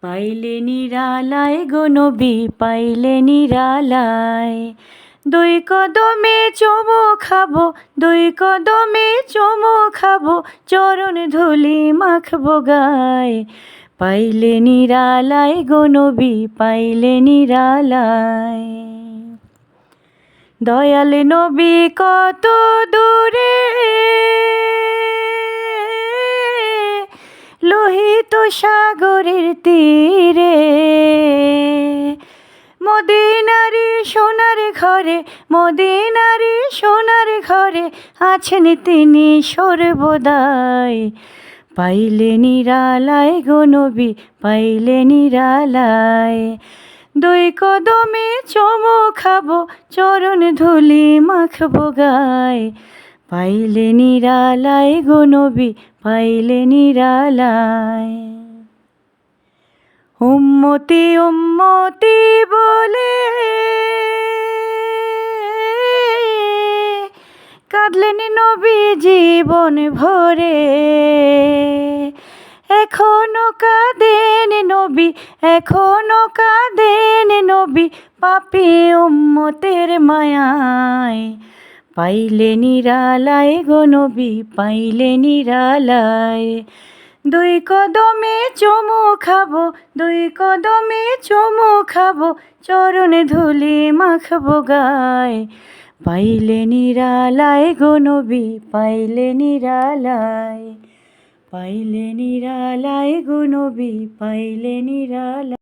পাইলে নিরালায় গো নবী, পাইলে নিরালায়। দুই কদমে চুমু খাবো, দুই কদমে চুমু খাবো, চরণ ধুলি মাখবো গায়। পাইলে নিরালায় গো নবী, পাইলে নিরালায়। দয়াল নবী কত দূরে, লোহিত সাগরের তীরে। মদিনারি সোনার ঘরে, মদিনারি সোনার ঘরে আছেন তিনি সর্বদাই। পাইলে নিরালায় গো নবী, পাইলে নিরালায়। দুই কদমে চুমু খাবো, চরণ ধুলি মাখবো গায়। পাইলে নিরালায় গো নবী, পাইলে নিরালায়। উম্মতি উম্মতি বলে কাঁদলেন নবী জীবন ভরে। এখনো কাঁদেন নবী, এখনো কাঁদেন নবী, পাপী উম্মতের মায়ায়। পাইলে নিরালায় গো নবী, পাইলে নিরালায়। দুই কদমে চুমু খাবো, দুই কদমে চুমু খাবো, চরণ ধুলি মাখবো গায়। পাইলে নিরালায় গো নবী, পাইলে নিরালায়। পাইলে নিরালায় গো নবী, পাইলে নিরালায়।